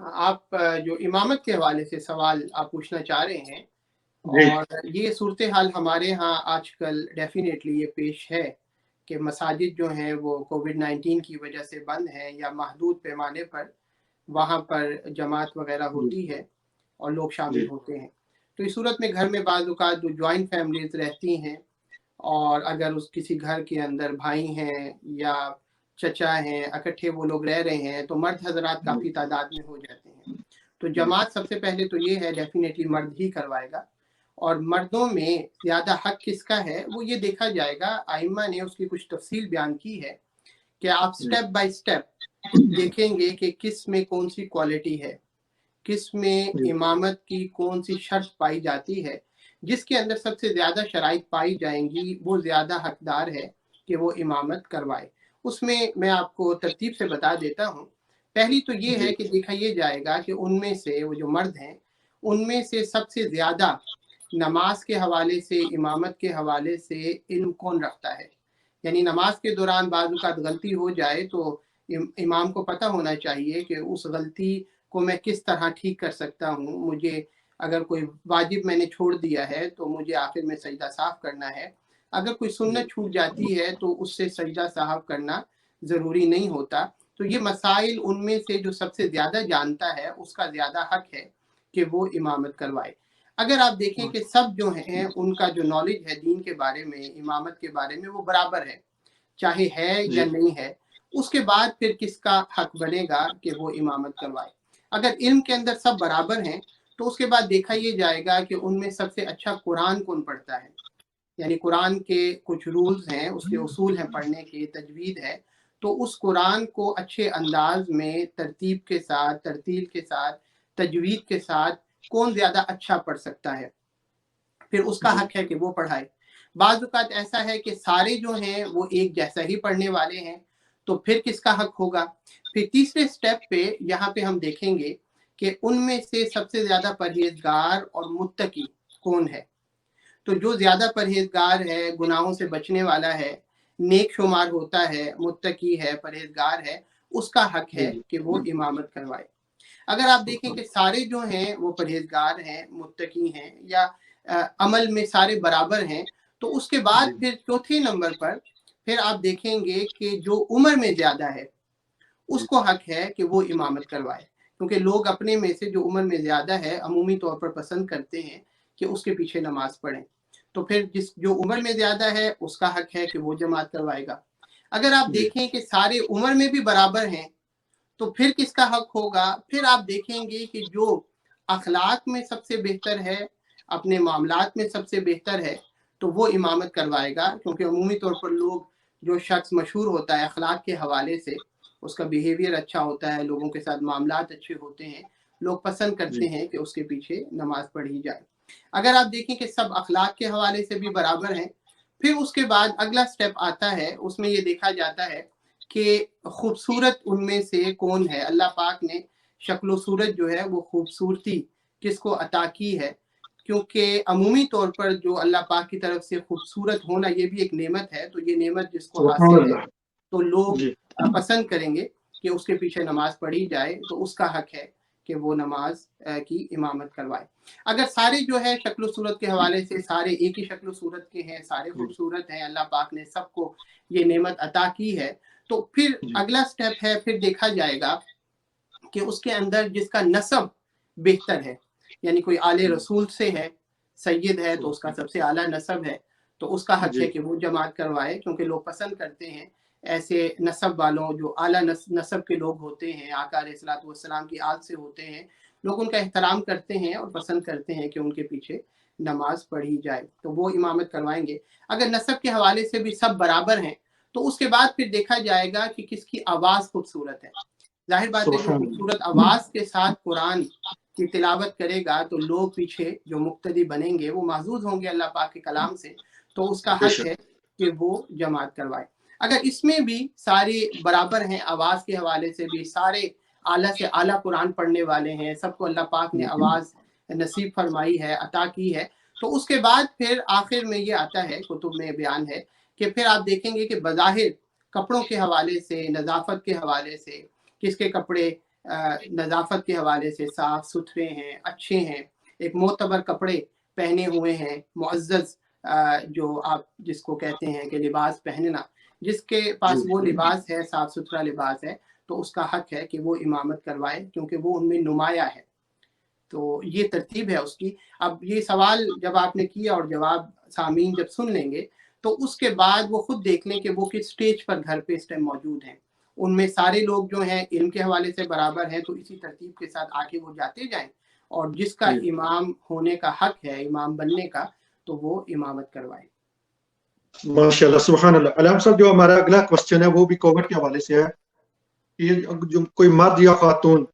آپ जो इमामत के हवाले से सवाल आप पूछना चाह रहे हैं, जी और ये सूरत हाल हमारे यहाँ आजकल डेफिनेटली ये पेश है कि मसाजिद जो हैं वो कोविड-19 की वजह से बंद हैं या महदूद पैमाने पर वहाँ पर जमात वगैरह जी होती है और लोग शामिल जी होते हैं। तो इस सूरत में घर में बाज़ औक़ात जो जॉइंट फैमिलीज़ रहती हैं, और अगर उस किसी घर के अंदर भाई हैं या चचा हैं, इकट्ठे वो लोग रह रहे हैं, तो मर्द हज़रात जी काफ़ी तादाद में हो जाते हैं। तो जमात सबसे पहले तो ये है डेफिनेटली मर्द ही करवाएगा, और मर्दों में ज़्यादा हक किसका है वो ये देखा जाएगा। आइम्मा ने उसकी कुछ तफसील बयान की है कि आप जी स्टेप बाय स्टेप देखेंगे कि किस में कौन सी क्वालिटी है, किस में जी इमामत की कौन सी शर्त पाई जाती है। जिसके अंदर सबसे ज़्यादा शराइत पाई जाएंगी वो ज़्यादा हकदार है कि वो इमामत करवाए। उसमें मैं आपको तरतीब से बता देता हूँ। पहली तो ये है जी कि देखा ये जाएगा कि उनमें से वो जो मर्द हैं, उनमें से सबसे ज़्यादा नमाज के हवाले से, इमामत के हवाले से इल्म कौन रखता है। यानी नमाज के दौरान बाज़ औक़ात गलती हो जाए तो इमाम को पता होना चाहिए कि उस गलती को मैं किस तरह ठीक कर सकता हूँ। मुझे अगर कोई वाजिब मैंने छोड़ दिया है तो मुझे आखिर में सजदा साफ करना है। अगर कोई सुन्नत छूट जाती है तो उससे सजदा साफ करना ज़रूरी नहीं होता। तो ये मसाइल उनमें से जो सबसे ज़्यादा जानता है उसका ज़्यादा हक है कि वो इमामत करवाए। अगर आप देखें कि सब जो हैं उनका जो नॉलेज है दीन के बारे में, इमामत के बारे में, वो बराबर है, चाहे है या जी नहीं है, उसके बाद फिर किसका हक बनेगा कि वो इमामत करवाए। अगर इल्म के अंदर सब बराबर हैं तो उसके बाद देखा ये जाएगा कि उनमें सबसे अच्छा कुरान कौन पढ़ता है। यानी कुरान के कुछ रूल्स हैं, उसके उसूल हैं पढ़ने के, तजवीद है, तो उस कुरान को अच्छे अंदाज में तरतीब के साथ, तरतील के साथ, तजवीद के साथ कौन ज़्यादा अच्छा पढ़ सकता है, फिर उसका जी हक है कि वो पढ़ाए। बाज़ औक़ात ऐसा है कि सारे जो हैं वो एक जैसा ही पढ़ने वाले हैं, तो फिर किसका हक होगा। फिर तीसरे स्टेप पे यहाँ पे हम देखेंगे कि उनमें से सबसे ज़्यादा परहेज़गार और मुत्तकी कौन है। तो जो ज़्यादा परहेज़गार है, गुनाहों से बचने वाला है, नेक शुमार होता है, मुत्तकी है, परहेज़गार है, उसका हक है जी कि वो इमामत करवाए। अगर आप देखें कि सारे जो हैं वो परहेज़गार हैं, मुत्तकी हैं, या अमल में सारे बराबर हैं, तो उसके बाद जी फिर चौथे नंबर पर फिर आप देखेंगे कि जो उम्र में ज़्यादा है, जी उसको हक है कि वो इमामत करवाए। क्योंकि लोग अपने में से जो उम्र में ज़्यादा है अमूमी तौर पर पसंद करते हैं कि उसके पीछे नमाज़ पढ़ें। तो फिर जो उम्र में ज़्यादा है उसका हक है कि वो जमात करवाएगा। अगर आप जी देखें कि सारे उम्र में भी बराबर हैं, तो फिर किसका हक होगा। फिर आप देखेंगे कि जो अखलाक में सबसे बेहतर है, अपने मामलात में सबसे बेहतर है, तो वो इमामत करवाएगा। क्योंकि अमूमी तौर पर लोग, जो शख्स मशहूर होता है अखलाक के हवाले से, उसका बिहेवियर अच्छा होता है, लोगों के साथ मामलात अच्छे होते हैं, लोग पसंद करते जी हैं कि उसके पीछे नमाज पढ़ी जाए। अगर आप देखें कि सब अखलाक के हवाले से भी बराबर हैं, फिर उसके बाद अगला स्टेप आता है, उसमें ये देखा जाता है कि खूबसूरत उनमें से कौन है। अल्लाह पाक ने शक्ल सूरत जो है वो खूबसूरती किसको अता की है। क्योंकि अमूमी तौर पर जो अल्लाह पाक की तरफ से खूबसूरत होना ये भी एक नेमत है, तो ये नेमत जिसको सुभान हासिल है अल्लाह तो लोग जी पसंद करेंगे कि उसके पीछे नमाज पढ़ी जाए, तो उसका हक है कि वो नमाज की इमामत करवाए। अगर सारे जो है शक्ल सूरत के हवाले से सारे एक ही शक्ल सूरत के हैं, सारे जी खूबसूरत हैं, अल्लाह पाक ने सबको ये नेमत अता की है, तो फिर जी अगला स्टेप है, फिर देखा जाएगा कि उसके अंदर जिसका नसब बेहतर है, यानी कोई आले रसूल से है, सैयद है, तो उसका सबसे आला नसब है, तो उसका हक है जी कि वो जमात करवाए। क्योंकि लोग पसंद करते हैं ऐसे नसब वालों, जो आला नसब के लोग होते हैं, आका अलैहिस्सलातु वस्सलाम की आल से होते हैं, लोग उनका एहतराम करते हैं और पसंद करते हैं कि उनके पीछे नमाज पढ़ी जाए, तो वो इमामत करवाएंगे। अगर नसब के हवाले से भी सब बराबर हैं, तो उसके बाद फिर देखा जाएगा कि किसकी आवाज़ खूबसूरत है। ज़ाहिर बात है, जो सुभान खूबसूरत आवाज़ के साथ कुरान की तिलावत करेगा तो लोग पीछे जो मुक्तदी बनेंगे वो महज़ूज़ होंगे अल्लाह पाक के कलाम से, तो उसका हक बेशक है कि वो जमात करवाए। अगर इसमें भी सारे बराबर हैं, आवाज़ के हवाले से भी सारे आला से आला कुरान पढ़ने वाले हैं, सबको अल्लाह पाक ने आवाज़ नसीब फरमाई है, अता की है, तो उसके बाद फिर आखिर में ये आता है, कुतुब में बयान है कि फिर आप देखेंगे कि बज़ाहिर कपड़ों के हवाले से, नज़ाफ़त के हवाले से, किसके कपड़े नज़ाफ़त के हवाले से साफ़ सुथरे हैं, अच्छे हैं, एक मोतबर कपड़े पहने हुए हैं, मुअज़्ज़ज़ जो आप जिसको कहते हैं कि लिबास पहनना, जिसके पास वो लिबास है, साफ़ सुथरा लिबास है, तो उसका हक़ है कि वो इमामत करवाए, क्योंकि वो उनमें नुमाया है। तो ये तरतीब है उसकी। अब ये सवाल जब आपने किया और जवाब सामीन जब सुन लेंगे, तो उसके बाद वो खुद देख लें कि वो किस स्टेज पर घर पे इस टाइम मौजूद हैं। उनमें सारे लोग जो हैं इल्म के हवाले से बराबर हैं, तो इसी तरतीब के साथ आगे वो जाते जाएँ, और जिसका इमाम होने का हक है, इमाम बनने का, तो वो इमामत करवाए। माशाल्लाह, सुभान अल्लाह। अलाम साहब, जो हमारा अगला क्वेश्चन है वो भी कोविड के हवाले से है। ये जो कोई मर्द या खातून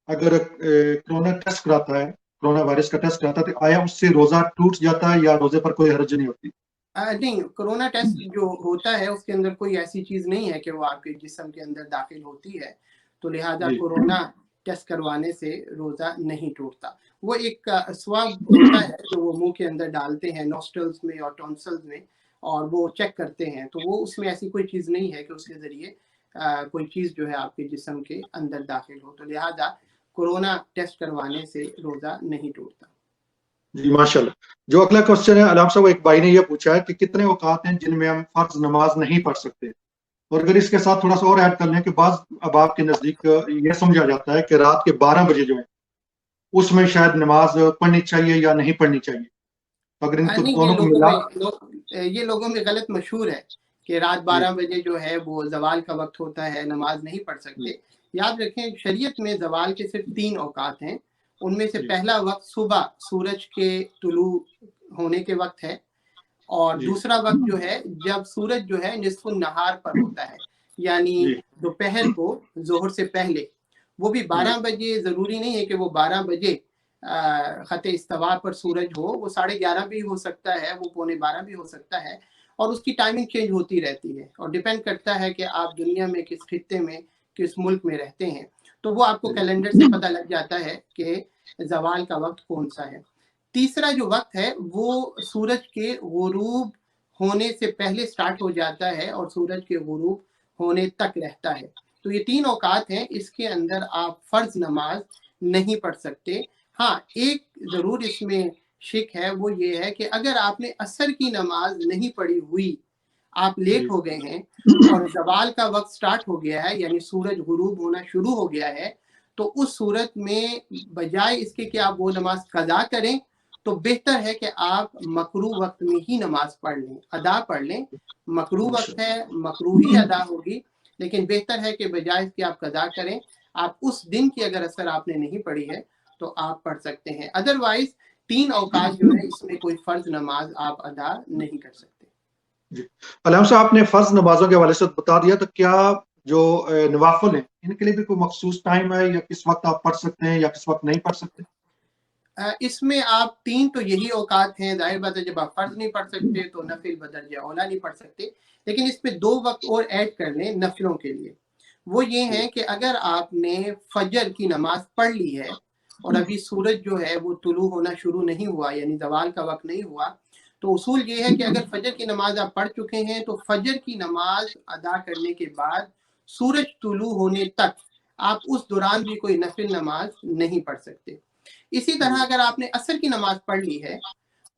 अगर कोरोना टेस्ट कराता है, कोरोना वायरस का टेस्ट कराता है, तो आया उससे रोजा टूट जाता है या रोजे पर कोई हर्ज नहीं होती? नहीं, कोरोना टेस्ट जो होता है उसके अंदर कोई ऐसी चीज़ नहीं है कि वो आपके जिस्म के अंदर दाखिल होती है, तो लिहाजा कोरोना टेस्ट करवाने से रोज़ा नहीं टूटता। वो एक स्वाब होता है जो वो मुँह के अंदर डालते हैं नॉस्ट्रल्स में और टॉन्सिल्स में, और वो चेक करते हैं, तो वो उसमें ऐसी कोई चीज़ नहीं है कि उसके ज़रिए कोई चीज़ जो है आपके जिस्म के अंदर दाखिल हो, तो लिहाजा कोरोना टेस्ट करवाने से रोज़ा नहीं टूटता। जी माशाल्लाह। जो अगला क्वेश्चन है अलाम साहब, एक भाई ने यह पूछा है कि कितने औकात हैं जिनमें हम फर्ज नमाज नहीं पढ़ सकते, और अगर इसके साथ थोड़ा सा और ऐड कर लें कि बाज अब आपके नजदीक यह समझा जाता है कि रात के 12 बजे जो है उसमें शायद नमाज पढ़नी चाहिए या नहीं पढ़नी चाहिए, तो अगर इनको नहीं, दोनों को मिला ये लोगों में गलत मशहूर है कि रात 12 बजे जो है वो ज़वाल का वक्त होता है, नमाज नहीं पढ़ सकते। याद रखें, शरीयत में ज़वाल के सिर्फ 3 औकात हैं। उनमें से पहला वक्त सुबह सूरज के तुलू होने के वक्त है, और दूसरा वक्त जो है जब सूरज जो है निस्फ़ुन नहार पर होता है, यानी दोपहर को ज़ोहर से पहले। वो भी 12 बजे, ज़रूरी नहीं है कि वो 12 बजे ख़त इस्तवा पर सूरज हो, वो 11:30 भी हो सकता है, वो पौने 12 भी हो सकता है, और उसकी टाइमिंग चेंज होती रहती है और डिपेंड करता है कि आप दुनिया में किस खित्ते में, किस मुल्क में रहते हैं। तो वो आपको कैलेंडर से पता लग जाता है कि ज़वाल का वक्त कौन-सा है। तीसरा जो वक्त है वो सूरज के गुरूब होने से पहले स्टार्ट हो जाता है और सूरज के गुरूब होने तक रहता है। तो ये 3 औकात हैं, इसके अंदर आप फ़र्ज़ नमाज नहीं पढ़ सकते। हाँ, एक ज़रूर इसमें शिक है, वो ये है कि अगर आपने असर की नमाज नहीं पढ़ी हुई, आप लेट हो गए हैं और ज़वाल का वक्त स्टार्ट हो गया है, यानी सूरज गुरूब होना शुरू हो गया है, तो उस सूरत में बजाय इसके कि आप वो नमाज कज़ा करें, तो बेहतर है कि आप मकरूह वक्त में ही नमाज पढ़ लें, अदा पढ़ लें। मकरूह वक्त है, मकरूह ही अदा होगी, लेकिन बेहतर है कि बजाय इसके आप कज़ा करें। आप उस दिन की अगर असर आपने नहीं पढ़ी है तो आप पढ़ सकते हैं। अदरवाइज 3 औकात जो है इसमें कोई फर्ज नमाज आप अदा नहीं कर सकते। जी, अलाम साहब, आपने फर्ज नमाजों के हवाले से बता दिया, तो क्या जो नवाफिल हैं इनके लिए भी कोई मखसूस टाइम है, या किस वक्त आप पढ़ सकते हैं या किस वक्त नहीं पढ़ सकते? इसमें आप 3 तो यही औकात हैं, ज़ाहिर बात है जब आप फ़र्ज़ नहीं पढ़ सकते तो नफ़िल बदरजा औला नहीं पढ़ सकते। लेकिन इसमें 2 वक़्त और ऐड कर लें नफ़िलों के लिए। वो ये हैं कि अगर आपने फ़जर की नमाज़ पढ़ ली है और अभी सूरज जो है वो तुलू होना शुरू नहीं हुआ, यानी ज़वाल का वक़्त नहीं हुआ, तो उसूल ये है कि अगर फ़जर की नमाज़ आप पढ़ चुके हैं तो फ़जर की नमाज़ अदा करने के बाद सूरज तुलू होने तक आप उस दौरान भी कोई नफ़िल नमाज़ नहीं पढ़ सकते। इसी तरह अगर आपने असर की नमाज पढ़ ली है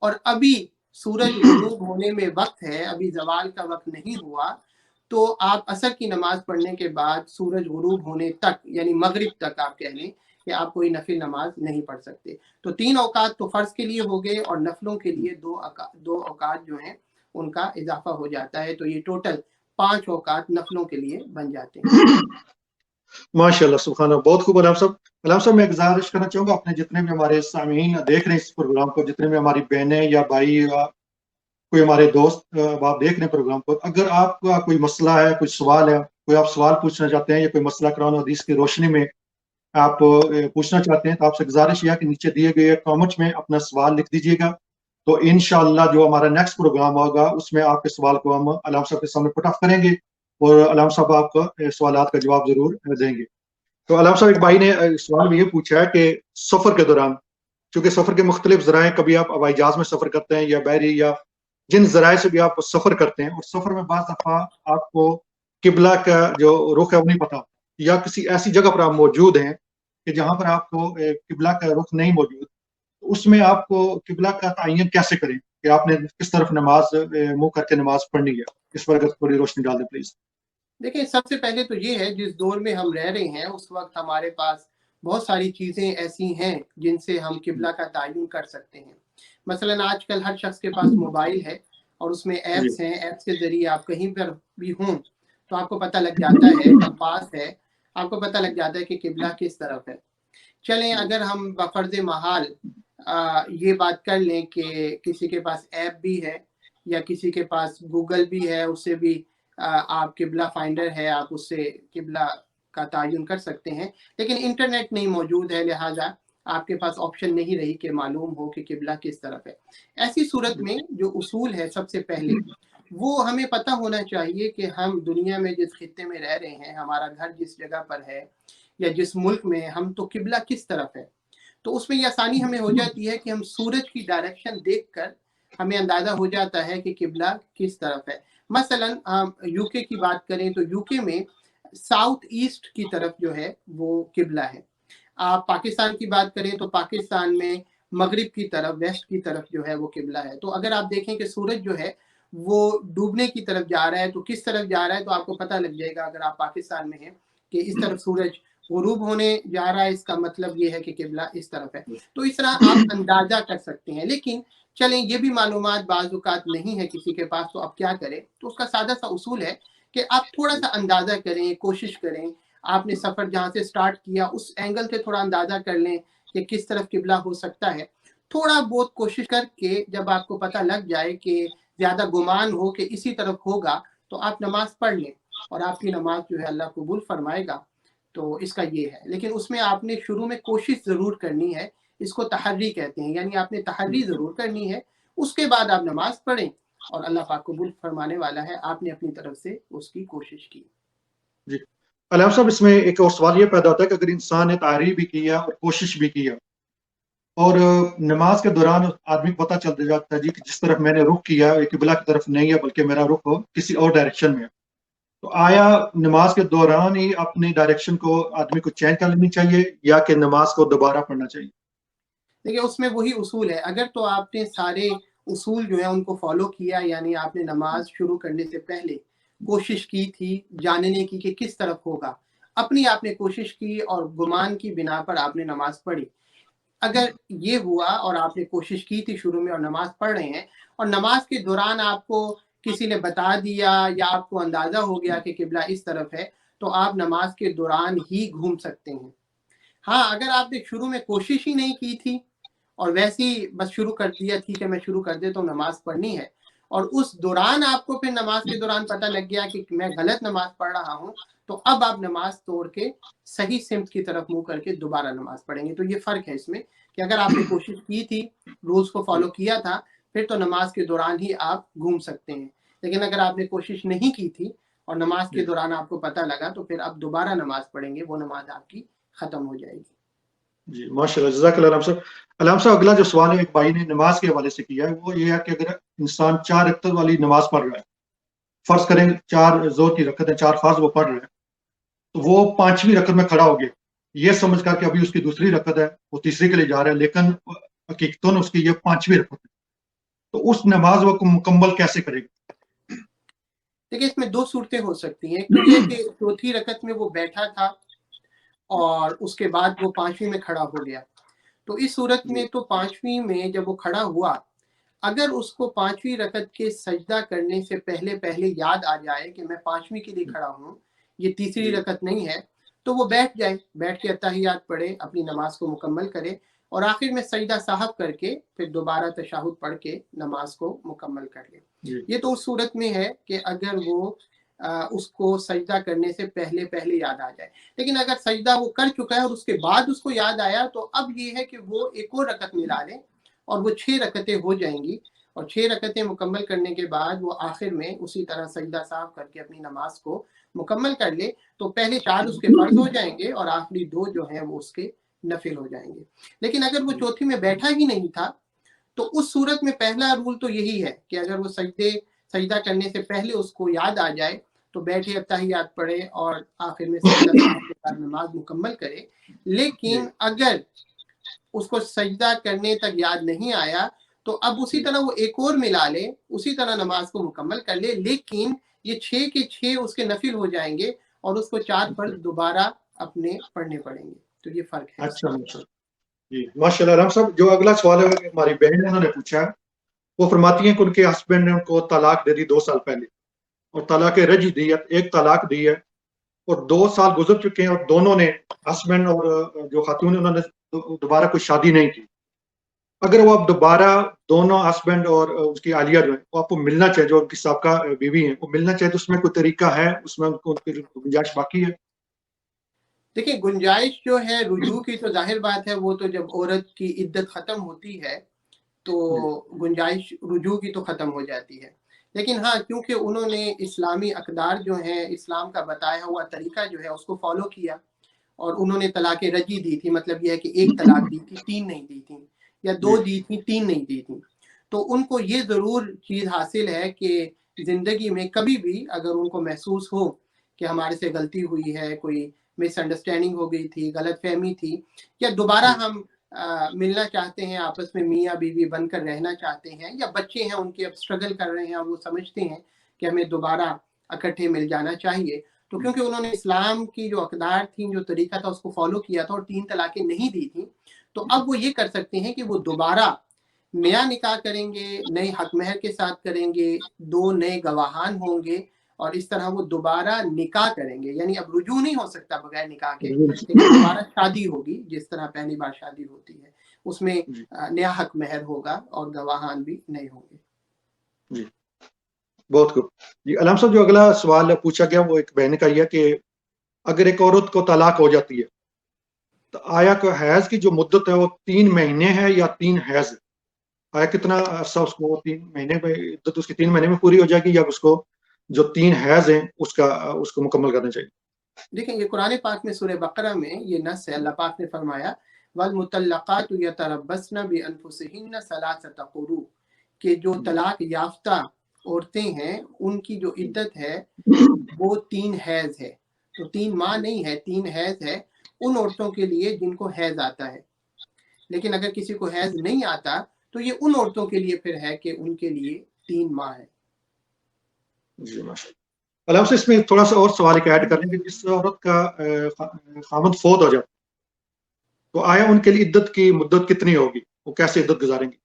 और अभी सूरज गुरूब होने में वक्त है, अभी ज़वाल का वक्त नहीं हुआ, तो आप असर की नमाज पढ़ने के बाद सूरज गुरूब होने तक, यानी मगरिब तक आप कह लें कि आप कोई नफिल नमाज नहीं पढ़ सकते। तो 3 औकात तो फ़र्ज़ के लिए हो गए और नफलों के लिए 2 औकात जो हैं उनका इजाफा हो जाता है, तो ये टोटल 5 औकात नफलों के लिए बन जाते हैं। माशाल्लाह, सुभान अल्लाह, बहुत खूब अलाम साहब। अलाम साहब, मैं गुजारिश करना चाहूँगा अपने जितने भी हमारे सामीन देख रहे हैं इस प्रोग्राम को, जितने भी हमारी बहनें या भाई या कोई हमारे दोस्त आप देख रहे हैं प्रोग्राम को, अगर आपका कोई मसला है, कोई सवाल है, कोई आप सवाल पूछना चाहते हैं या कोई मसला कुरान और हदीस की रोशनी में आप पूछना चाहते हैं, तो आपसे गुजारिश यह है कि नीचे दिए गए कमेंट्स में अपना सवाल लिख दीजिएगा। तो इंशाअल्लाह जो हमारा नेक्स्ट प्रोग्राम होगा उसमें आपके सवाल को हम अलाम साहब के सामने पुट ऑफ करेंगे और अलाम साहब आपको सवालात का जवाब जरूर देंगे। तो अलाम साहब, एक भाई ने सवाल में ये पूछा है कि सफर के दौरान, चूंकि सफर के मुख्तलिफ जराए, कभी आप हवाई जहाज में सफर करते हैं या बहरी या जिन जराए से भी आप सफर करते हैं, और सफर में बाज़ दफा आपको किबला का जो रुख है वो नहीं पता, या किसी ऐसी जगह पर आप मौजूद हैं कि जहां पर आपको किबला का रुख नहीं मौजूद, उसमें आपको किबला का तयन कैसे करें कि आपने किस तरफ नमाज मुंह करके नमाज पढ़नी है? इस पर अगर थोड़ी रोशनी डाल दें प्लीज। देखिए, सबसे पहले तो ये है, जिस दौर में हम रह रहे हैं उस वक्त हमारे पास बहुत सारी चीज़ें ऐसी हैं जिनसे हम किबला का तयन कर सकते हैं। मसलन आजकल हर शख्स के पास मोबाइल है और उसमें जी ऐप्स हैं, ऐप्स के ज़रिए आप कहीं पर भी हों तो आपको पता लग जाता है, कंपास है, आपको पता लग जाता है कि किबला किस तरफ है। चलें, अगर हम बफ़र्ज़ महाल ये बात कर लें कि किसी के पास ऐप भी है या किसी के पास गूगल भी है, उससे भी आप किबला फाइंडर है, आप उससे किबला का तयन कर सकते हैं, लेकिन इंटरनेट नहीं मौजूद है, लिहाजा आपके पास ऑप्शन नहीं रही कि मालूम हो कि किबला किस तरफ है। ऐसी सूरत में जो उसूल है सबसे पहले, वो हमें पता होना चाहिए कि हम दुनिया में जिस खित्ते में रह रहे हैं, हमारा घर जिस जगह पर है या जिस मुल्क में हम, तो किबला किस तरफ है। तो उसमें ये आसानी हमें हो जाती है कि हम सूरज की डायरेक्शन देखकर हमें अंदाज़ा हो जाता है कि किबला किस तरफ है। मसलन हम यूके की बात करें तो यूके में साउथ ईस्ट की तरफ जो है वो किबला है। आप पाकिस्तान की बात करें तो पाकिस्तान में मगरिब की तरफ, वेस्ट की तरफ जो है वो किबला है। तो अगर आप देखें कि सूरज जो है वो डूबने की तरफ जा रहा है तो किस तरफ जा रहा है, तो आपको पता लग जाएगा अगर आप पाकिस्तान में हैं कि इस तरफ सूरज गुरूब होने जा रहा है, इसका मतलब ये है कि किबला इस तरफ है। तो इस तरह आप अंदाजा कर सकते हैं। लेकिन चलें, ये भी मालूमात बाज़ औक़ात नहीं है किसी के पास, तो अब क्या करें? तो उसका सादा सा उसूल है कि आप थोड़ा-सा अंदाज़ा करें, कोशिश करें। आपने सफ़र जहाँ से स्टार्ट किया उस एंगल से थोड़ा अंदाज़ा कर लें कि किस तरफ किबला हो सकता है। थोड़ा बहुत कोशिश करके जब आपको पता लग जाए कि ज़्यादा गुमान हो कि इसी तरफ होगा, तो आप नमाज़ पढ़ लें और आपकी नमाज़ जो है अल्लाह कबूल फ़रमाएगा। तो इसका ये है, लेकिन उसमें आपने शुरू में कोशिश ज़रूर करनी है, इसको तहर्री कहते हैं, यानी आपने तहर्री ज़रूर करनी है, उसके बाद आप नमाज़ पढ़ें और अल्लाह पाक कबूल फरमाने वाला है, आपने अपनी तरफ से उसकी कोशिश की। जी अलाम साहब, इसमें एक और सवाल ये पैदा होता है कि अगर इंसान ने तहरीर भी किया और कोशिश भी किया और नमाज के दौरान आदमी को पता चल जाता है जी कि जिस तरफ मैंने रुख किया है किबला की तरफ नहीं है बल्कि मेरा रुख किसी और डायरेक्शन में है, तो आया नमाज के दौरान ही अपनी डायरेक्शन को आदमी को चेंज कर लेनी चाहिए या कि नमाज को दोबारा पढ़ना चाहिए? देखिए, उसमें वही उसूल है, अगर तो आपने सारे उसूल जो है उनको फॉलो किया, यानी आपने नमाज शुरू करने से पहले कोशिश की थी जानने की कि किस तरफ होगा, अपनी आपने कोशिश की और गुमान की बिना पर आपने नमाज पढ़ी। अगर ये हुआ और आपने कोशिश की थी शुरू में और नमाज पढ़ रहे हैं और नमाज के दौरान आपको किसी ने बता दिया या आपको अंदाजा हो गया कि किबला इस तरफ है, तो आप नमाज के दौरान ही घूम सकते हैं। हाँ, अगर आपने शुरू में कोशिश ही नहीं की थी और वैसे ही बस शुरू कर दिया, ठीक है मैं शुरू कर देता हूँ, नमाज पढ़नी है, और उस दौरान आपको फिर नमाज के दौरान पता लग गया कि मैं गलत नमाज पढ़ रहा हूँ, तो अब आप नमाज तोड़ के सही सिमत की तरफ मुंह करके दोबारा नमाज पढ़ेंगे। तो ये फ़र्क है इसमें कि अगर आपने कोशिश की थी, रूल्स को फॉलो किया था, फिर तो नमाज के दौरान ही आप घूम सकते हैं। लेकिन अगर आपने कोशिश नहीं की थी और नमाज के दौरान आपको पता लगा, तो फिर आप दोबारा नमाज पढ़ेंगे, वो नमाज आपकी ख़त्म हो जाएगी। जी माशाल्लाह, जज़ाकल्लाह अलाम साहब। अलाम साहब, अगला जो सवाल है एक भाई ने नमाज के हवाले से किया है, वो ये है कि अगर इंसान 4 रकअत वाली नमाज पढ़ रहा है, फर्ज करें 4 ज़ोहर की रकअत है, 4 फ़र्ज वो पढ़ रहा है, तो वो 5वीं रकअत में खड़ा हो गया, ये समझ कर कि अभी उसकी दूसरी रकअत है, वो तीसरी के लिए जा रहा है, लेकिन हकीकतन उसकी ये 5वीं रकअत है, तो उस नमाज वो मुकम्मल कैसे करेगा? देखिए, इसमें 2 सूरतें हो सकती हैं। एक तो ये कि चौथी रकअत में वो बैठा था और उसके बाद वो 5वीं में खड़ा हो गया। तो इस सूरत में तो 5वीं में जब वो खड़ा हुआ, अगर उसको 5वीं रकअत के सजदा करने से पहले याद आ जाए कि मैं 5वीं के लिए खड़ा हूँ, ये तीसरी रकअत नहीं है, तो वो बैठ जाए, बैठ के अत्तहियात पढ़े, अपनी नमाज को मुकम्मल करे और आखिर में सजदा साहब करके फिर दोबारा तशहुद पढ़ के नमाज को मुकम्मल कर ले। ये तो उस सूरत में है कि अगर वो उसको सजदा करने से पहले याद आ जाए। लेकिन अगर सजदा वो कर चुका है और उसके बाद उसको याद आया, तो अब ये है कि वो एक और रकअत मिला ले और वो 6 रकअतें हो जाएंगी और 6 रकअतें मुकम्मल करने के बाद वो आखिर में उसी तरह सजदा साहब करके अपनी नमाज को मुकम्मल कर ले, तो पहले 4 उसके फ़र्ज़ हो जाएंगे और आखिरी 2 जो हैं वो उसके नफ़िल हो जाएंगे। लेकिन अगर वो चौथी में बैठा ही नहीं था, तो उस सूरत में पहला रूल तो यही है कि अगर वो सजदा करने से पहले उसको याद आ जाए, تو بیٹھے اتحیات پڑھے اور آخر میں سجدہ سہو کے بعد نماز مکمل کرے. لیکن اگر اس کو سجدہ کرنے تک یاد نہیں آیا تو اب اسی طرح وہ ایک اور ملا لے, اسی طرح نماز کو مکمل کر لے, لیکن یہ 6 کے 6 اس کے نفل ہو جائیں گے اور اس کو 4 فرض دوبارہ اپنے پڑھنے پڑیں گے. تو یہ فرق ہے. اچھا جی ماشاء اللہ. علامہ صاحب جو اگلا سوال ہے ہماری بہن نے انہوں نے پوچھا, وہ فرماتی ہیں کہ ان کے ہسبینڈ نے ان کو طلاق دے دی 2 سال پہلے, اور طلاق رجعی دی ہے, ایک طلاق دی ہے, اور 2 سال گزر چکے ہیں اور دونوں نے ہسبینڈ اور جو خاتون انہوں نے دوبارہ کوئی شادی نہیں کی. اگر وہ اب دوبارہ دونوں ہسبینڈ اور اس کی عالیہ جو ہے وہ آپ کو ملنا چاہے, جو ان کی سابقہ بیوی ہیں وہ ملنا چاہے, تو اس میں کوئی طریقہ ہے, اس میں ان کو گنجائش باقی ہے؟ دیکھیں گنجائش جو ہے رجوع کی تو ظاہر بات ہے, وہ تو جب عورت کی عدت ختم ہوتی ہے تو گنجائش رجوع کی تو ختم ہو جاتی ہے. لیکن ہاں کیونکہ انہوں نے اسلامی اقدار جو ہیں, اسلام کا بتایا ہوا طریقہ جو ہے اس کو فالو کیا, اور انہوں نے طلاق رجعی دی تھی, مطلب یہ ہے کہ 1 طلاق دی تھی 3 نہیں دی تھی, یا 2 دی تھی 3 نہیں دی تھی, تو ان کو یہ ضرور چیز حاصل ہے کہ زندگی میں کبھی بھی اگر ان کو محسوس ہو کہ ہمارے سے غلطی ہوئی ہے, کوئی مس انڈرسٹینڈنگ ہو گئی تھی, غلط فہمی تھی, یا دوبارہ ہم ملنا چاہتے ہیں, آپس میں میاں بیوی بن کر رہنا چاہتے ہیں, یا بچے ہیں ان کے اب اسٹرگل کر رہے ہیں, وہ سمجھتے ہیں کہ ہمیں دوبارہ اکٹھے مل جانا چاہیے, تو کیونکہ انہوں نے اسلام کی جو اقدار تھیں, جو طریقہ تھا اس کو فالو کیا تھا اور 3 طلاقیں نہیں دی تھیں, تو اب وہ یہ کر سکتے ہیں کہ وہ دوبارہ نیا نکاح کریں گے, نئے حق مہر کے ساتھ کریں گے, 2 نئے گواہان ہوں گے, اور اس طرح وہ دوبارہ نکاح کریں گے. یعنی اب رجوع نہیں ہو سکتا بغیر نکاح کے, لیکن دوبارہ شادی ہوگی جس طرح پہلی بار شادی ہوتی ہے, اس میں نیا حق مہر ہوگا اور گواہان بھی نئے ہوں گے. جی بہت خوب. جی علامہ صاحب جو اگلا سوال پوچھا گیا وہ ایک بہن کا یہ کہ اگر ایک عورت کو طلاق ہو جاتی ہے تو آیا کہ حیض کی جو مدت ہے وہ 3 مہینے ہے یا 3 حیض ہے؟ آیا کتنا عرصہ اس کو 3 مہینے میں عدت اس کی 3 مہینے میں پوری ہو جائے گی, یا اس کو جو 3 حیض ہیں اس کو مکمل کرنا چاہیے؟ دیکھیں یہ قرآن پاک میں سورہ بقرہ میں یہ نص ہے, اللہ پاک نے فرمایا والمطلقات یتربصن بانفسہن ثلاثۃ قروء, کہ جو طلاق یافتہ عورتیں ہیں ان کی جو عدت ہے وہ 3 حیض ہے. تو 3 ماہ نہیں ہے, 3 حیض ہے ان عورتوں کے لیے جن کو حیض آتا ہے. لیکن اگر کسی کو حیض نہیں آتا تو یہ ان عورتوں کے لیے پھر ہے کہ ان کے لیے 3 ماہ ہے. جی ماشاء اللہ. علامہ صاحب اس میں تھوڑا سا اور سوال ایڈ کر لیں کہ جس عورت کا خامد فوت ہو جاتا تو آیا ان کے لیے عدت کی مدت کتنی ہوگی, وہ کیسے عدت گزاریں گے؟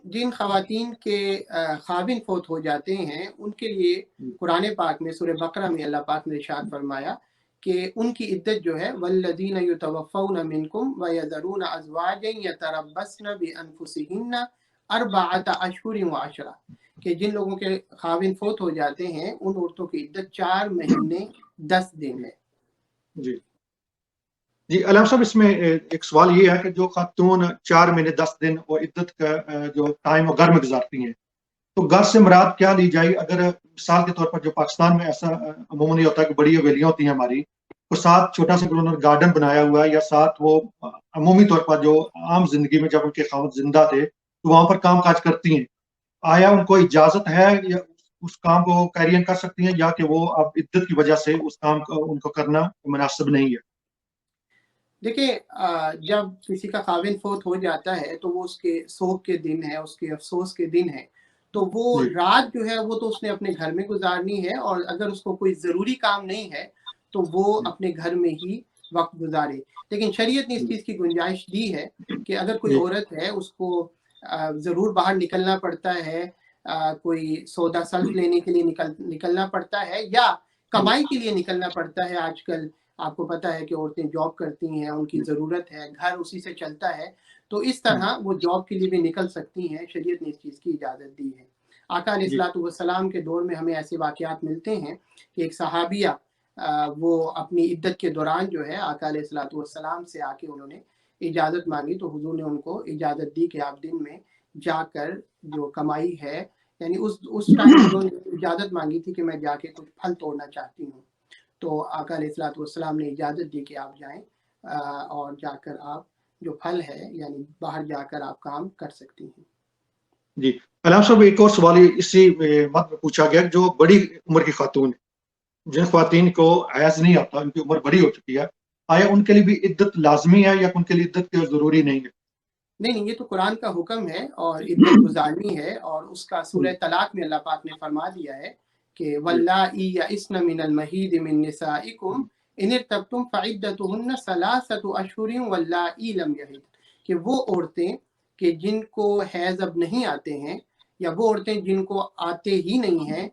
جن خواتین کے خاوند فوت ہو جاتے ہیں ان کے لیے قرآن پاک میں سورہ بقرہ میں اللہ پاک نے ارشاد فرمایا کہ ان کی عدت جو ہے والذین یتوفون منکم ویذرون ازواجا یتربصن بانفسہن 4 اشہر وعشرہ, کہ جن لوگوں کے خاوند فوت ہو جاتے ہیں ان عورتوں کی عدت 4 مہینے 10 دن ہے. جی علامہ صاحب اس میں ایک سوال یہ ہے کہ جو خاتون 4 مہینے 10 دن اور عدت کا جو ٹائم وہ گھر میں گزارتی ہیں, تو گھر سے مراد کیا لی جائے؟ اگر مثال کے طور پر جو پاکستان میں ایسا عموماً ہوتا ہے کہ بڑی حویلیاں ہوتی ہیں ہماری, تو ساتھ چھوٹا سا انہوں نے گارڈن بنایا ہوا ہے, یا ساتھ وہ عمومی طور پر جو عام زندگی میں جب ان کے خاوند زندہ تھے تو وہاں پر کام کاج کرتی ہیں, آیا ان کو اجازت ہے یا اس کام کو کیرین کر سکتی ہیں, یا کہ وہ اب عدت کی وجہ سے اس کام کو ان کو کرنا مناسب نہیں ہے؟ دیکھیں جب کسی کا خاوند فوت ہو جاتا ہے تو وہ اس کے سوگ کے دن ہے, اس کے افسوس کے دن ہے, تو وہ رات جو ہے وہ تو اس نے اپنے گھر میں گزارنی ہے, اور اگر اس کو کوئی ضروری کام نہیں ہے تو وہ اپنے گھر میں ہی وقت گزارے. لیکن شریعت نے اس چیز کی گنجائش دی ہے کہ اگر کوئی عورت ہے اس کو ضرور باہر نکلنا پڑتا ہے, کوئی سودا سلف لینے کے لیے نکلنا پڑتا ہے, یا کمائی کے لیے نکلنا پڑتا ہے. آج کل آپ کو پتا ہے کہ عورتیں جاب کرتی ہیں, ان کی ضرورت ہے, گھر اسی سے چلتا ہے, تو اس طرح وہ جاب کے لیے بھی نکل سکتی ہیں. شریعت نے اس چیز کی اجازت دی ہے. آقا علیہ الصلوۃ والسلام کے دور میں ہمیں ایسے واقعات ملتے ہیں کہ ایک صحابیہ وہ اپنی عدت کے دوران جو ہے آقا علیہ الصلوۃ والسلام سے آ کے انہوں نے اجازت مانگی, تو حضور نے ان کو اجازت دی کہ آپ دن میں جا کر جو کمائی ہے, یعنی اس ٹائم انہوں نے اجازت مانگی تھی کہ میں جا کے کچھ پھل توڑنا چاہتی ہوں, تو آقا علیہ الصلوۃ والسلام نے اجازت دی کہ آپ جائیں اور جا کر آپ جو پھل ہے یعنی باہر جا کر آپ کام کر سکتی ہیں. जी अलाम साहब, एक और सवाल इसी मत में पूछा गया, जो बड़ी उम्र की खातून है, जिन ख्वातीन को हैज नहीं आता, उनकी उम्र बड़ी हो चुकी है, आया उनके लिए भी इद्दत लाजमी है या उनके लिए इद्दत जरूरी नहीं है? नहीं नहीं, ये तो कुरान का हुक्म है और इद्दत गुजारनी है, और उसका सूरह तलाक में अल्लाह पाक ने फरमा दिया है कि वल्लाई यइस्न मिनल महीद मिन निसाइकुम इन इर्तबतुम फइद्दतुहुन्ना सलासतु अशहुरिन वल्लाई लम यहिद, कि वो औरतें कि जिनको हैज अब नहीं आते हैं, या वो औरतें जिनको आते ही नहीं हैं,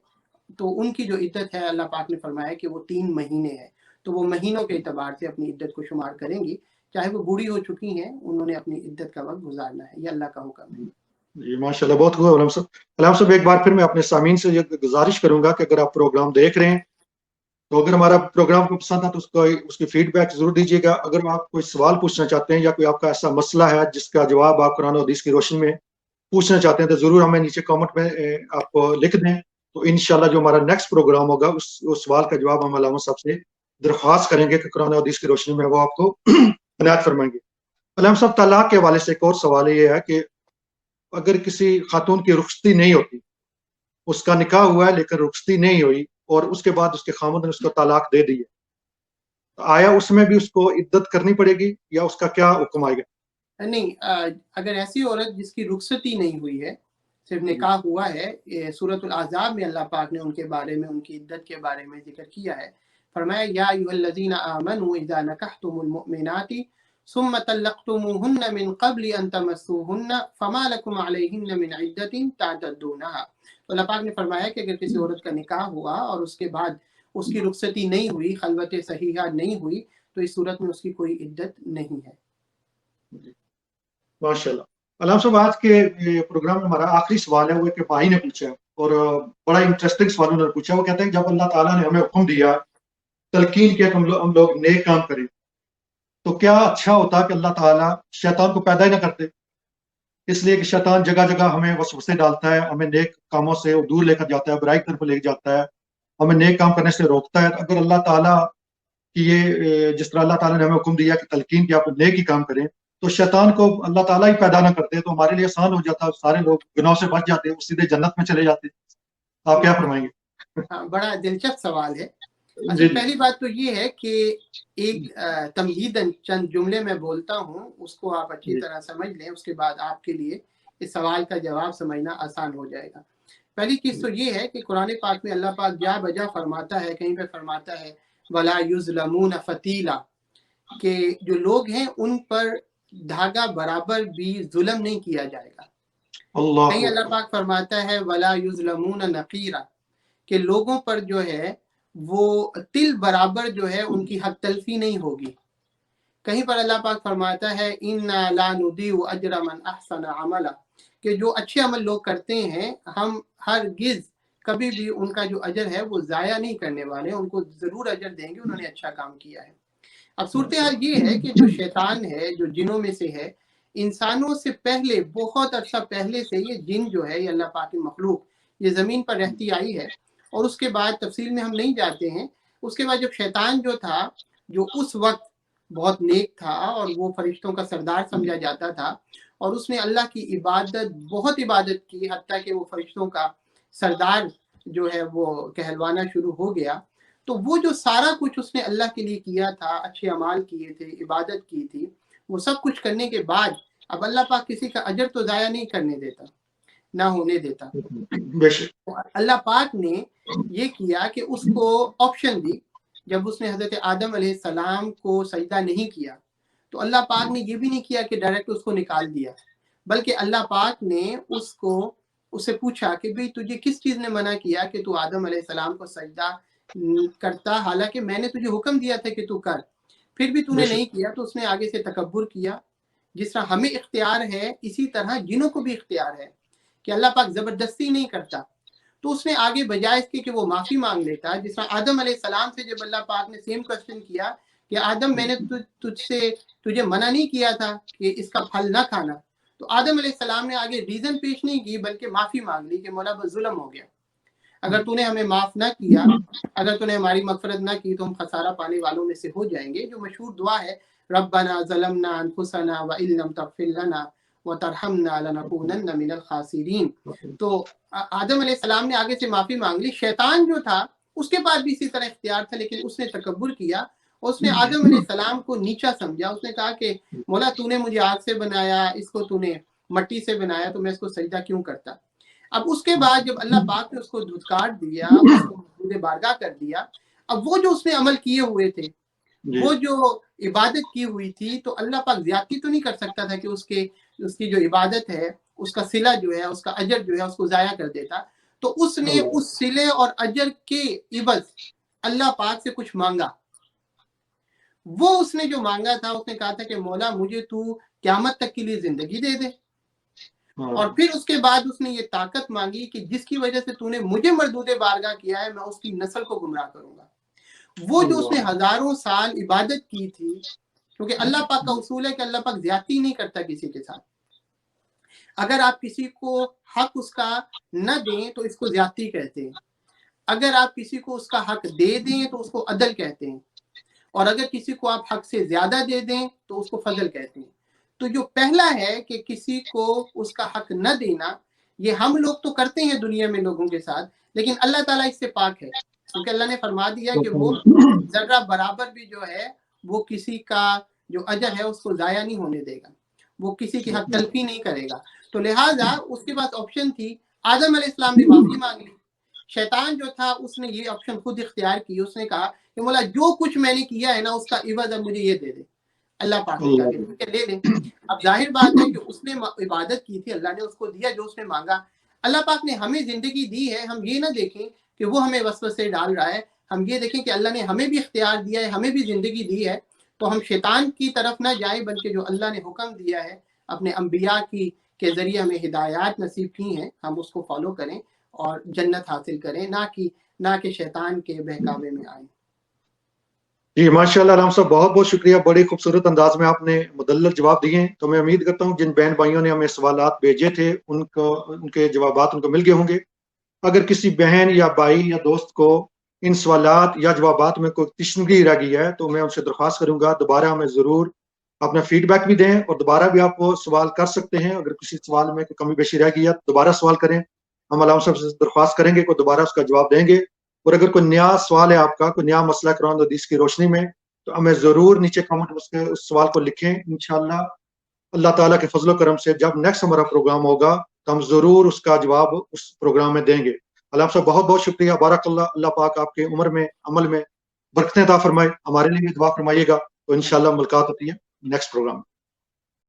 तो उनकी जो इद्दत है अल्लाह पाक ने फरमाया कि वो 3 महीने है। तो वो महीनों के एतबार से अपनी इद्दत को शुमार करेंगी, चाहे वो बूढ़ी हो चुकी हैं, उन्होंने अपनी इद्दत का वक्त गुजारना है, ये अल्लाह का हुक्म है। जी माशाल्लाह, बहुत खूब अलाम साहब। अलाम साहब, एक बार फिर मैं अपने सामीन से ये गुजारिश करूंगा कि अगर आप प्रोग्राम देख रहे हैं तो अगर हमारा प्रोग्राम को पसंद है तो उसकी फीडबैक जरूर दीजिएगा। अगर आप कोई सवाल पूछना चाहते हैं या कोई आपका ऐसा मसला है जिसका जवाब आप कुरान और हदीस की रोशनी में पूछना चाहते हैं, तो जरूर हमें नीचे कमेंट में आप लिख दें। तो इंशाल्लाह जो हमारा नेक्स्ट प्रोग्राम होगा उस सवाल का जवाब हम अलामा साहब से दरख्वास्त करेंगे कि कुरान और हदीस की रोशनी में वो आपको इनायत फरमाएंगे। अलामा साहब, तलाक के हवाले से एक और सवाल ये है कि अगर किसी खातून की रुखसती नहीं होती, उसका निकाह हुआ है लेकिन रुखसती नहीं हुई, और उसके बाद उसके खामद ने उसको तलाक दे दी है, तो आया उसमें भी उसको इद्दत करनी पड़ेगी या उसका क्या हुक्म आएगा? नहीं, अगर ऐसी औरत जिसकी रुखसती नहीं हुई है, सिर्फ निकाह हुआ है, सूरतुल अहज़ाब में अल्लाह पाक ने उनके बारे में, उनकी इद्दत के बारे में जिक्र किया है। फरमाया या अय्युहल्लज़ीना आमनू इज़ा नकहतुमुल मुमिनाति सुम्मा तल्लक़तुमुहुन्ना मिन क़ब्लि अन तमस्सूहुन्ना फमा लकुम अलैहिन्ना मिन इद्दतिन तअतद्दूनहा। तो अल्लाह पाक ने फरमाया कि अगर किसी औरत का निकाह हुआ और उसके बाद उसकी रुखसती नहीं हुई, खलवत सहीहा नहीं हुई, तो इस सूरत में उसकी कोई इद्दत नहीं है। माशाल्लाह। अलाम साहब, आज के प्रोग्राम में हमारा आखिरी सवाल है, वो एक भाई ने पूछा है, और बड़ा इंटरेस्टिंग सवाल उन्होंने पूछा। वो कहते हैं जब अल्लाह ताला ने हमें हुक्म दिया तलकीन किया कि हम लोग नेक काम करें, तो क्या अच्छा होता कि अल्लाह ताला शैतान को पैदा ही ना करते? इसलिए कि शैतान जगह जगह हमें वसवसे डालता है, हमें नेक कामों से दूर लेकर जाता है, बुराई की तरफ लेकर जाता है, हमें नेक काम करने से रोकता है। तो अगर अल्लाह ताला की जिस तरह अल्लाह ताला ने हमें हुक्म दिया कि तलकीन की आप नेक ही काम करें, तो शैतान को अल्लाह ताला ही पैदा ना करते तो हमारे लिए आसान हो जाता, सारे लोग गुनाह से बच जाते, वो सीधे जन्नत में चले जाते। आप क्या फरमाएंगे? हाँ, बड़ा दिलचस्प सवाल है। अच्छा, जी पहली बात तो ये है कि एक तमहीदन चंद जुमले मैं बोलता हूँ, उसको आप अच्छी तरह समझ लें, उसके बाद आपके लिए इस सवाल का जवाब समझना आसान हो जाएगा। पहली चीज तो ये है कि कुरान पाक में अल्लाह पाक जा बजा फरमाता है, कहीं पे फरमाता है वला युज़लमून फतीला, कि जो लोग हैं उन पर धागा बराबर भी जुल्म नहीं किया जाएगा। कहीं अल्लाह पाक फरमाता है वला युज़लमून नकीरा, कि लोगों पर जो है वो तिल बराबर जो है उनकी हक तलफी नहीं होगी। कहीं पर अल्लाह पाक फरमाता है इन्ना ला नुदीउ अजरा मन अहसना अमला, कि जो अच्छे अमल लोग करते हैं हम हरगिज कभी भी उनका जो अजर है वो ज़ाया नहीं करने वाले, उनको ज़रूर अजर देंगे, उन्होंने अच्छा काम किया है। अब सूरत हाल ये है कि जो शैतान है, जो जिनों में से है, इंसानों से पहले, बहुत अरसा पहले से ये जिन जो है, ये अल्लाह पाक की मखलूक, ये ज़मीन पर रहती आई है। और उसके बाद तफसील में हम नहीं जाते हैं। उसके बाद जब शैतान जो था, जो उस वक्त बहुत नेक था और वो फरिश्तों का सरदार समझा जाता था, और उसने अल्लाह की इबादत, बहुत इबादत की, हत्ता कि वो फरिश्तों का सरदार जो है वो कहलवाना शुरू हो गया। तो वो जो सारा कुछ उसने अल्लाह के लिए किया था, अच्छे अमाल किए थे, इबादत की थी, वो सब कुछ करने के बाद अब अल्लाह पाक किसी का अजर तो ज़ाया नहीं करने देता, ना होने देता। तो अल्लाह पाक ने ये किया कि उसको ऑप्शन दी। जब उसने हज़रत आदम अलैहिस्सलाम को सजदा नहीं किया, तो अल्लाह पाक ने ये भी नहीं किया कि डायरेक्ट उसको निकाल दिया, बल्कि अल्लाह पाक ने उससे पूछा कि भाई तुझे किस चीज़ ने मना किया कि तू आदम अलैहिस्सलाम को सजदा करता, हालांकि मैंने तुझे हुक्म दिया था कि तू कर, फिर भी तूने नहीं किया। तो उसने आगे से तकब्बुर किया। जिस तरह हमें इख्तियार है, इसी तरह जिनों को भी इख्तियार है कि अल्लाह पाक ज़बरदस्ती नहीं करता। तो उसने आगे बजाय इसके कि वो माफ़ी मांग लेता, जिस तरह आदम अलैहिस्सलाम से जब अल्लाह पाक ने सेम क्वेश्चन किया कि आदम मैंने तुझे मना नहीं किया था कि इसका फल ना खाना, तो आदम अलैहिस्सलाम ने आगे रीज़न पेश नहीं की, बल्कि माफ़ी मांग ली कि मौला बस जुल्म हो गया, अगर तूने हमें माफ़ ना किया, अगर तूने हमारी मग़फ़िरत ना की, तो हम खसारा पाने वालों में से हो जाएंगे। जो मशहूर दुआ है, रब्बना ज़लमना अनफुसना व इल्लम तग़फिर लना وَتَرْحَمْنَا لَنَكُونَنَّ مِنَ الْخَاسِرِينَ. تو آدم علیہ السلام نے آگے سے معافی مانگ لی. شیطان جو تھا اس کے پاس بھی اسی طرح اختیار تھا، لیکن اس نے تکبر کیا، اس نے آدم علیہ السلام کو نیچا سمجھا. اس نے کہا کہ مولا تو نے مجھے آگ سے بنایا، اس کو تو نے مٹی سے بنایا، تو میں اس کو سجدہ کیوں کرتا. اب اس کے بعد جب اللہ پاک نے اس کو دھتکار دیا، اس کو حضور بارگاہ کر دیا، اب وہ جو اس نے عمل کیے ہوئے تھے، وہ جو عبادت کی ہوئی تھی، تو اللہ پاک زیادتی تو نہیں کر سکتا تھا کہ اس کی جو عبادت ہے، اس کا صلہ جو ہے، اس کا اجر جو ہے، اس کو ضائع کر دیتا. تو اس نے اس صلے اور اجر کے عوض اللہ پاک سے کچھ مانگا. وہ اس نے جو مانگا تھا، اس نے کہا تھا کہ مولا مجھے تو قیامت تک کے لیے زندگی دے دے. اور پھر اس کے بعد اس نے یہ طاقت مانگی کہ جس کی وجہ سے تو نے مجھے مردود بارگاہ کیا ہے، میں اس کی نسل کو گمراہ کروں گا. وہ جو اس نے ہزاروں سال عبادت کی تھی، کیونکہ اللہ پاک کا اصول ہے کہ اللہ پاک زیادتی نہیں کرتا کسی کے ساتھ. اگر آپ کسی کو حق اس کا نہ دیں تو اس کو زیادتی کہتے ہیں، اگر آپ کسی کو اس کا حق دے دیں تو اس کو عدل کہتے ہیں، اور اگر کسی کو آپ حق سے زیادہ دے دیں تو اس کو فضل کہتے ہیں. تو جو پہلا ہے کہ کسی کو اس کا حق نہ دینا، یہ ہم لوگ تو کرتے ہیں دنیا میں لوگوں کے ساتھ، لیکن اللہ تعالیٰ اس سے پاک ہے، کیونکہ اللہ نے فرما دیا کہ وہ ذرہ برابر بھی جو ہے وہ کسی کا جو اجر ہے اس کو ضائع نہیں ہونے دے گا، وہ کسی کی حق تلفی نہیں کرے گا. تو لہٰذا اس کے بعد آپشن تھی، آدم علیہ السلام نے معافی مانگ لی. شیطان جو تھا اس نے یہ آپشن خود اختیار کی. اس نے کہا کہ مولا جو کچھ میں نے کیا ہے نا، اس کا عوض اب مجھے یہ دے دے. اللہ پاک نے کہا کہ لے لیں. اب ظاہر بات ہے کہ اس نے عبادت کی تھی، اللہ نے اس کو دیا جو اس نے مانگا. اللہ پاک نے ہمیں زندگی دی ہے، ہم یہ نہ دیکھیں کہ وہ ہمیں وسوسے ڈال رہا ہے، ہم یہ دیکھیں کہ اللہ نے ہمیں بھی اختیار دیا ہے، ہمیں بھی زندگی دی ہے. تو ہم شیطان کی طرف نہ جائیں، بلکہ جو اللہ نے حکم دیا ہے اپنے انبیاء کے ذریعے ہمیں ہدایات نصیب کی ہیں، ہم اس کو فالو کریں اور جنت حاصل کریں، نہ کہ شیطان کے بہکاوے میں آئیں. جی ماشاء اللہ علامہ صاحب، بہت بہت شکریہ. بڑی خوبصورت انداز میں آپ نے مدلل جواب دیے ہیں. تو میں امید کرتا ہوں جن بہن بھائیوں نے ہمیں سوالات بھیجے تھے ان کے جوابات ان کو مل گئے ہوں گے. اگر کسی بہن یا بھائی یا دوست کو ان سوالات یا جوابات میں کوئی تشنگی رہ گئی ہے تو میں ان سے درخواست کروں گا دوبارہ ہمیں ضرور اپنا فیڈ بیک بھی دیں، اور دوبارہ بھی آپ وہ سوال کر سکتے ہیں. اگر کسی سوال میں کوئی کمی بیشی رہ گئی ہے دوبارہ سوال کریں، ہم علامہ صاحب سے درخواست کریں گے کہ دوبارہ اس کا جواب دیں گے. اور اگر کوئی نیا سوال ہے آپ کا، کوئی نیا مسئلہ قرآن حدیث کی روشنی میں، تو ہمیں ضرور نیچے کمنٹ اس سوال کو لکھیں. انشاءاللہ اللہ تعالیٰ کے فضل و کرم سے جب نیکسٹ ہمارا پروگرام ہوگا تو ہم ضرور اس کا جواب اس پروگرام میں دیں گے. علامہ صاحب بہت بہت شکریہ. بارک اللہ. اللہ پاک آپ کے عمر میں عمل میں برکتیں عطا فرمائے. ہمارے لیے بھی دعا فرمائیے گا. تو انشاءاللہ ملاقات ہوتی ہے نیکسٹ پروگرام.